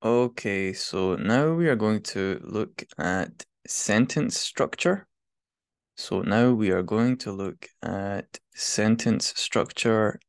Okay, so now we are going to look at sentence structure. So now we are going to look at sentence structure,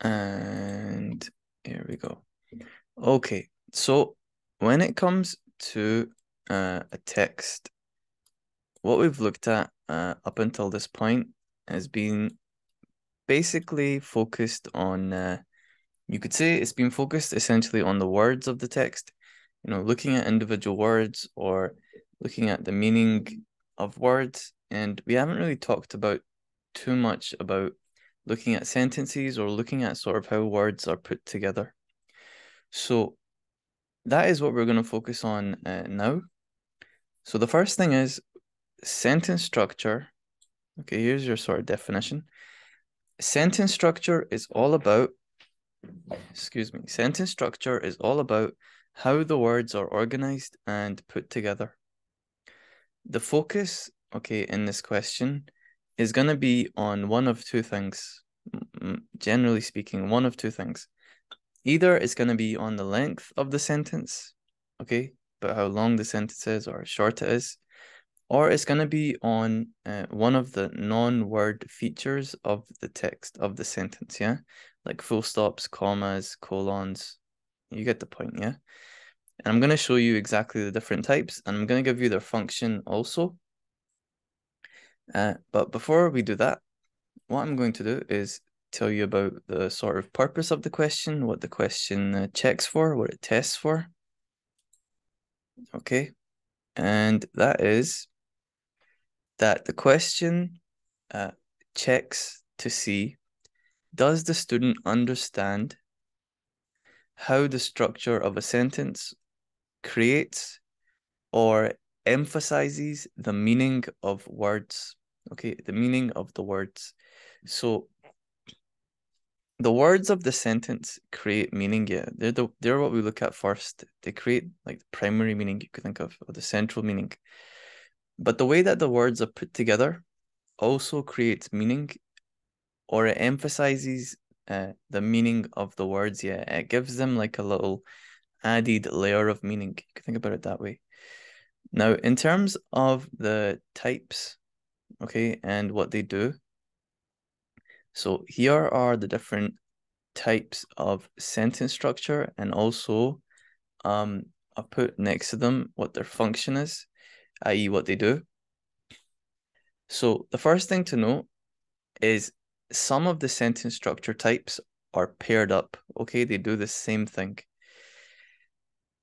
and here we go. Okay, so when it comes to a text, what we've looked at up until this point has been basically focused on, you could say it's been focused essentially on the words of the text, looking at individual words or looking at the meaning of words. And we haven't really talked about too much about looking at sentences or looking at sort of how words are put together. So that is what we're going to focus on now. So the first thing is sentence structure. Okay, here's your sort of definition. Sentence structure is all about, sentence structure is all about how the words are organized and put together. The focus, okay, in this question is going to be on one of two things. Generally speaking, one of two things. Either it's going to be on the length of the sentence, okay, but how long the sentence is or how short it is, or it's going to be on one of the non-word features of the text of the sentence, yeah? Like full stops, commas, colons. You get the point, yeah? And I'm going to show you exactly the different types, and I'm going to give you their function also. But before we do that, what I'm going to do is tell you about the sort of purpose of the question, what the question checks for, what it tests for. Okay, and that is that the question checks to see, does the student understand how the structure of a sentence creates or emphasizes the meaning of words? Okay, the meaning of the words. So the words of the sentence create meaning, yeah. They're what we look at first. They create like the primary meaning you could think of, or the central meaning. But the way that the words are put together also creates meaning, or it emphasizes the meaning of the words, yeah. It gives them like a little added layer of meaning. You can think about it that way. Now, in terms of the types, okay, and what they do. So here are the different types of sentence structure, and also I'll put next to them what their function is, i.e. what they do. So the first thing to note is some of the sentence structure types are paired up, okay? They do the same thing.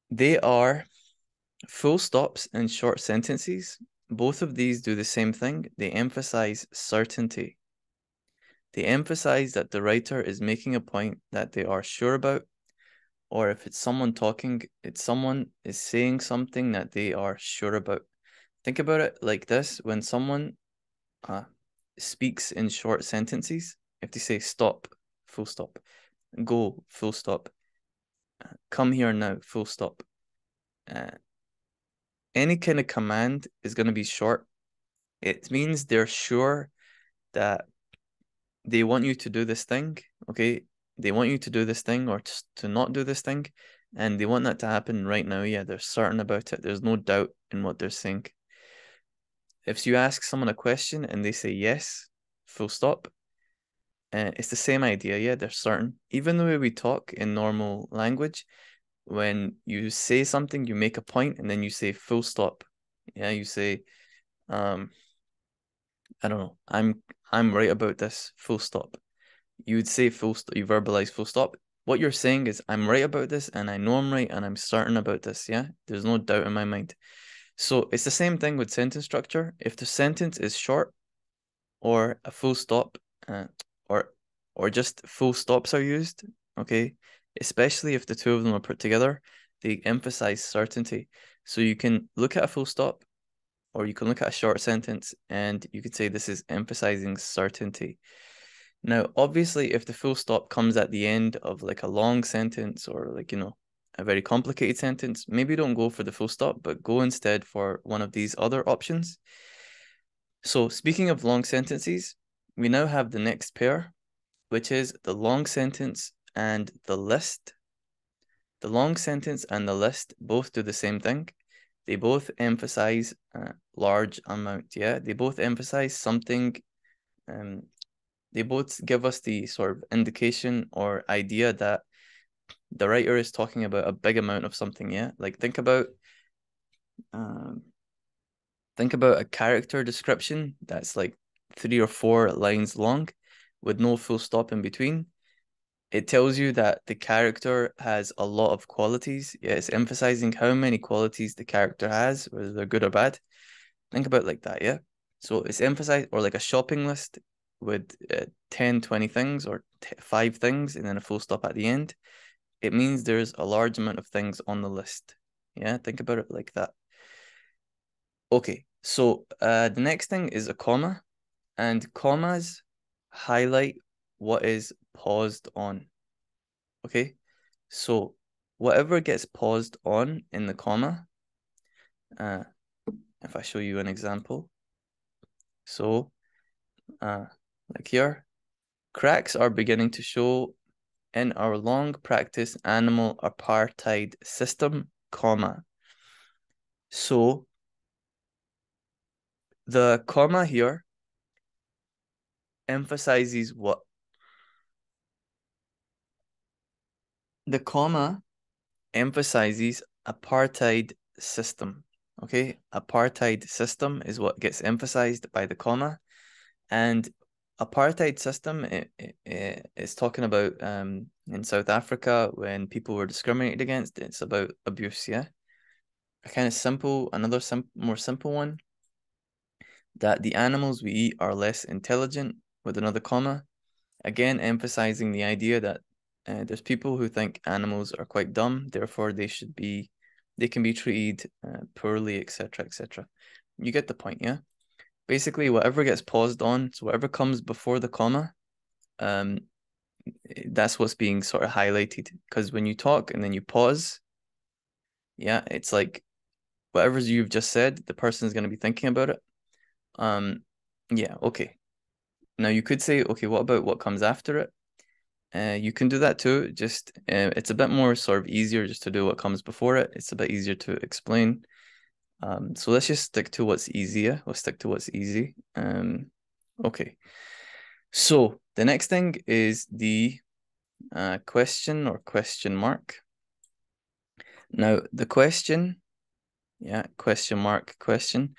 They are full stops and short sentences. Both of these do the same thing. They emphasize certainty. They emphasize that the writer is making a point that they are sure about, or if it's someone talking, it's someone is saying something that they are sure about. Think about it like this: when someone speaks in short sentences, if they say stop, full stop, go, full stop, come here now, full stop, any kind of command is going to be short. It means they're sure that they want you to do this thing, okay? They want you to do this thing or to not do this thing, and they want that to happen right now. Yeah, they're certain about it. There's no doubt in what they're saying. If you ask someone a question and they say yes, full stop, it's the same idea. Yeah, they're certain. Even the way we talk in normal language, when you say something, you make a point and then you say full stop. Yeah, you say, I don't know, I'm right about this, full stop. You would say full stop, you verbalize full stop. What you're saying is, I'm right about this and I know I'm right and I'm certain about this. Yeah, there's no doubt in my mind. So it's the same thing with sentence structure. If the sentence is short or a full stop, uh, or just full stops are used, okay, especially if the two of them are put together, they emphasize certainty. So you can look at a full stop, or you can look at a short sentence, and you could say this is emphasizing certainty. Now, obviously, if the full stop comes at the end of like a long sentence or like, a very complicated sentence, maybe don't go for the full stop, but go instead for one of these other options. So speaking of long sentences, we now have the next pair, which is the long sentence and the list. the long sentence and the list both do the same thing. They both emphasize a large amount, yeah? They both emphasize something, they both give us the sort of indication or idea that the writer is talking about a big amount of something, yeah? Like think about a character description that's like 3 or 4 lines long with no full stop in between. It tells you that the character has a lot of qualities. Yeah, it's emphasizing how many qualities the character has, whether they're good or bad. Think about it like that, yeah? So it's emphasized, or like a shopping list with 10, 20 things or 5 things and then a full stop at the end. It means there's a large amount of things on the list. Yeah, think about it like that. Okay, so the next thing is a comma, and commas highlight what is paused on. Okay, so whatever gets paused on in the comma, if I show you an example, so like here, cracks are beginning to show in our long practice animal apartheid system, comma. So the comma here emphasizes what? The comma emphasizes apartheid system. Okay, apartheid system is what gets emphasized by the comma, and apartheid system is talking about in South Africa when people were discriminated against. It's about abuse. Yeah, a kind of simple, another more simple one, that the animals we eat are less intelligent, with another comma, again emphasizing the idea that there's people who think animals are quite dumb, therefore they can be treated poorly, etc., etc. You get the point, yeah? Basically, whatever gets paused on, so whatever comes before the comma, that's what's being sort of highlighted. Because when you talk and then you pause, yeah, it's like whatever you've just said, the person is going to be thinking about it. Yeah, okay. Now you could say, okay, what about what comes after it? You can do that too. Just it's a bit more sort of easier just to do what comes before it. It's a bit easier to explain. So let's just stick to what's easier. We'll stick to what's easy. Okay. So the next thing is the question or question mark. Now the question, yeah, question mark, question.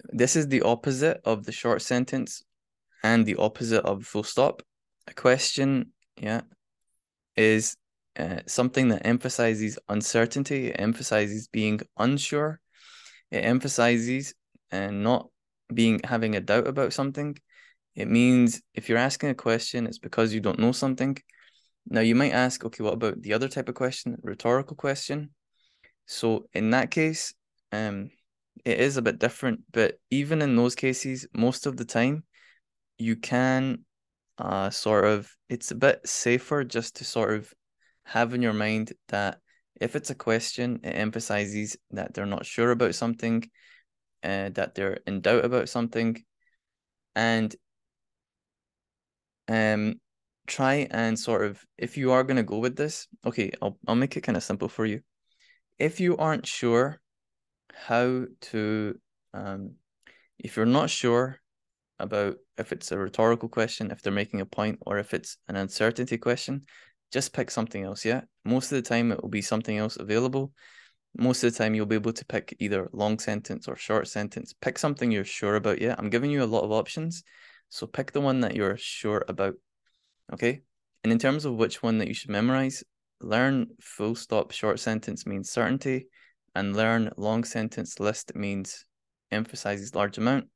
This is the opposite of the short sentence and the opposite of full stop. A question, yeah, is something that emphasizes uncertainty. It emphasizes being unsure. It emphasizes not having a doubt about something. It means if you're asking a question, it's because you don't know something. Now you might ask, okay, what about the other type of question, rhetorical question? So in that case, it is a bit different, but even in those cases, most of the time, you can it's a bit safer just to sort of have in your mind that if it's a question, it emphasizes that they're not sure about something, that they're in doubt about something, and try and sort of, if you are going to go with this, okay, I'll make it kind of simple for you. If you aren't sure how to, if you're not sure about if it's a rhetorical question, if they're making a point, or if it's an uncertainty question, just pick something else, yeah? Most of the time it will be something else available. Most of the time you'll be able to pick either long sentence or short sentence. Pick something you're sure about, yeah? I'm giving you a lot of options, so pick the one that you're sure about, okay? And in terms of which one that you should memorize, learn full stop short sentence means certainty, and learn long sentence list means emphasizes large amount.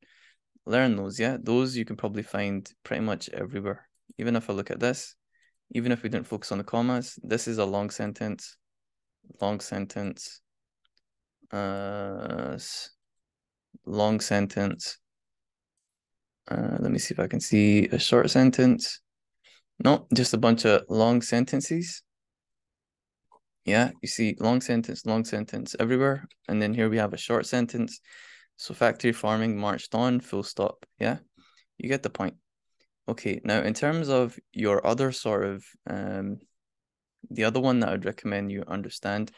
Learn those, yeah? Those you can probably find pretty much everywhere. Even if I look at this, even if we didn't focus on the commas, this is a long sentence, long sentence, long sentence. Let me see if I can see a short sentence. No, just a bunch of long sentences. Yeah, you see long sentence everywhere. And then here we have a short sentence. So factory farming marched on, full stop. Yeah, you get the point. Okay, now in terms of your other sort of The other one that I'd recommend you understand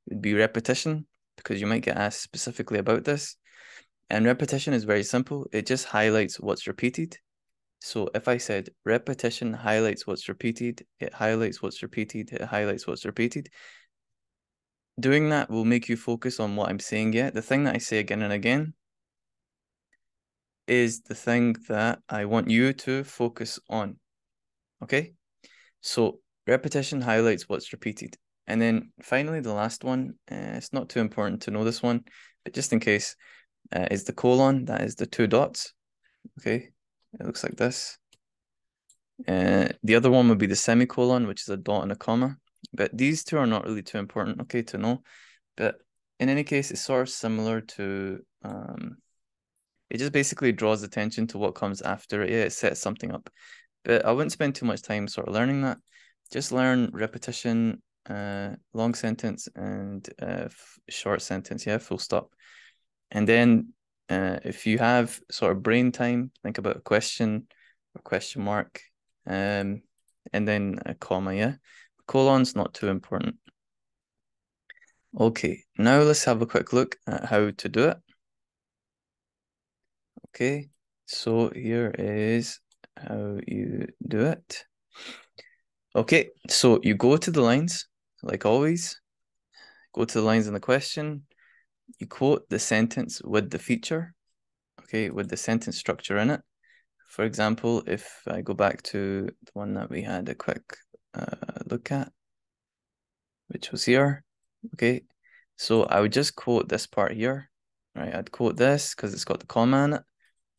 would be repetition, because you might get asked specifically about this. And repetition is very simple. It just highlights what's repeated. So if I said repetition highlights what's repeated, it highlights what's repeated, it highlights what's repeated. Doing that will make you focus on what I'm saying. Yeah, the thing that I say again and again is the thing that I want you to focus on. Okay? So repetition highlights what's repeated. And then finally, the last one, it's not too important to know this one, but just in case, is the colon. That is the 2 dots. Okay, it looks like this. The other one would be the semicolon, which is a dot and a comma. But these two are not really too important, okay, to know. But in any case, it's sort of similar to, it just basically draws attention to what comes after it. Yeah, it sets something up. But I wouldn't spend too much time sort of learning that. Just learn repetition, long sentence, and short sentence, yeah, full stop. And then if you have sort of brain time, think about a question or question mark, and then a comma, yeah. Colon's not too important. Okay, now let's have a quick look at how to do it. Okay, so here is how you do it. Okay, so you go to the lines, like always. Go to the lines in the question. You quote the sentence with the feature, okay, with the sentence structure in it. For example, if I go back to the one that we had a quick look at, which was here, okay, so I would just quote this part here, right? I'd quote this because it's got the comma in it.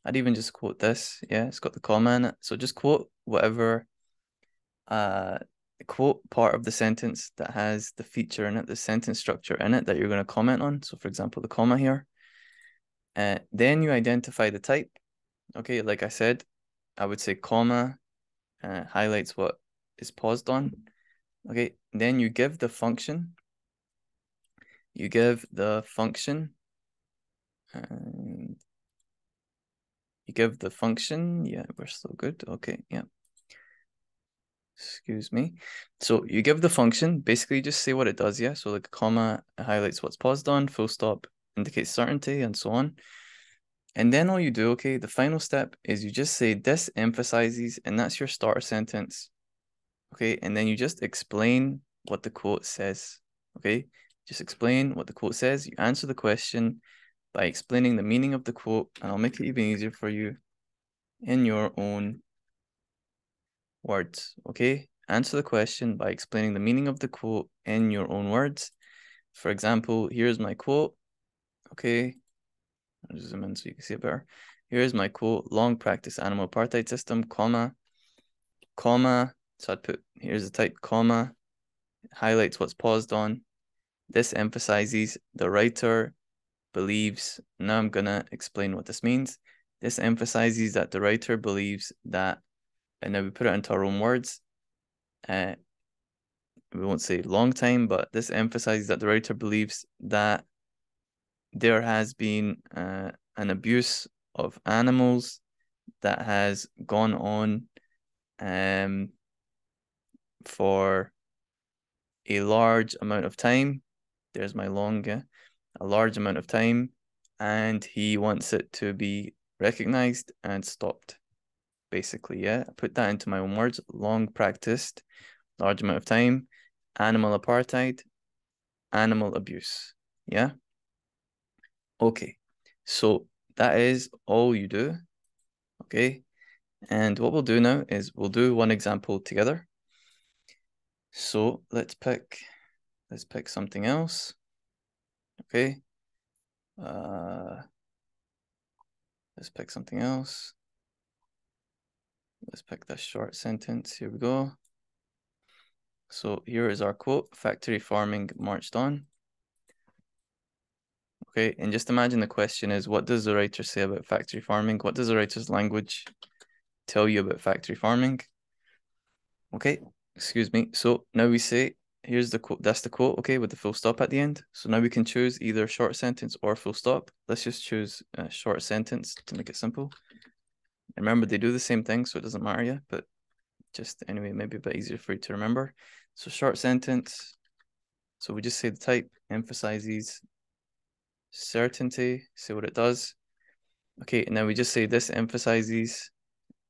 I'd even just quote this, yeah, it's got the comma in it. So just quote whatever quote part of the sentence that has the feature in it, the sentence structure in it that you're going to comment on. So for example, the comma here. Then you identify the type. Okay, like I said, I would say comma highlights what is paused on. Okay, then you give the function. You give the function. And you give the function. Yeah, we're still good. Okay, yeah. Excuse me. So you give the function, basically just say what it does, yeah? So like a comma highlights what's paused on, full stop indicates certainty, and so on. And then all you do, okay, the final step is you just say this emphasizes, and that's your starter sentence. Okay, and then you just explain what the quote says. Okay, just explain what the quote says. You answer the question by explaining the meaning of the quote, and I'll make it even easier for you in your own words. Okay, answer the question by explaining the meaning of the quote in your own words. For example, here's my quote. Okay, I'll just zoom in so you can see it better. Here's my quote: long practice animal apartheid system, comma, comma. So I'd put, here's the type, comma, highlights what's paused on. This emphasizes the writer believes. Now I'm gonna explain what this means. This emphasizes that the writer believes that, and now we put it into our own words. We won't say long time, but this emphasizes that the writer believes that there has been an abuse of animals that has gone on for a large amount of time. There's my long, a large amount of time, and he wants it to be recognized and stopped. Basically, yeah, I put that into my own words. Long practiced, large amount of time, animal apartheid, animal abuse. Yeah. Okay. So that is all you do. Okay. And what we'll do now is we'll do one example together. So let's pick something else. Okay. Let's pick something else. Let's pick this short sentence. Here we go. So here is our quote: factory farming marched on. Okay, and just imagine the question is, what does the writer say about factory farming? What does the writer's language tell you about factory farming? Okay, excuse me. So now we say, here's the quote, that's the quote, okay, with the full stop at the end. So now we can choose either short sentence or full stop. Let's just choose a short sentence to make it simple. And remember, they do the same thing, so it doesn't matter, yeah, but just anyway, maybe a bit easier for you to remember. So short sentence. So we just say the type emphasizes certainty, say what it does. Okay, and then we just say this emphasizes,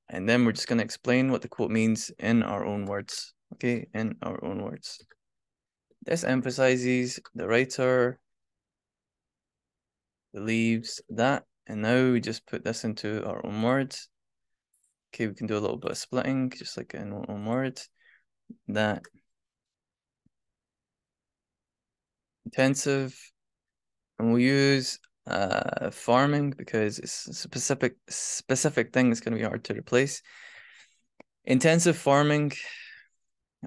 and then we're just going to explain what the quote means in our own words. Okay, in our own words. This emphasizes the writer believes that, and now we just put this into our own words. Okay, we can do a little bit of splitting, just like in our own words. That intensive, and we'll use farming because it's a specific thing that's going to be hard to replace. Intensive farming.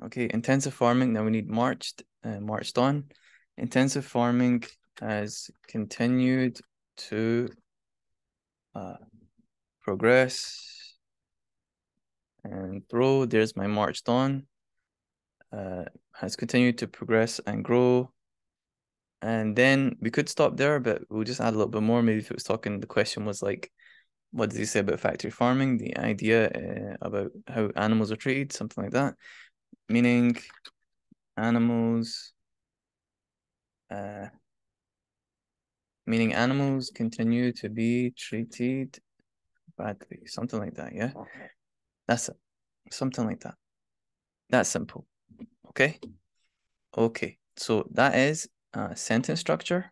Okay, intensive farming. Now we need marched on. Intensive farming has continued to progress and grow. There's my marched on. Has continued to progress and grow. And then we could stop there, but we'll just add a little bit more. Maybe if it was talking, the question was like, what does he say about factory farming? The idea about how animals are treated, something like that. Meaning animals continue to be treated badly. Something like that, yeah? That's it. Something like that. That's simple. Okay? Okay. So that is sentence structure.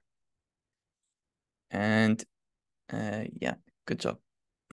And yeah, good job.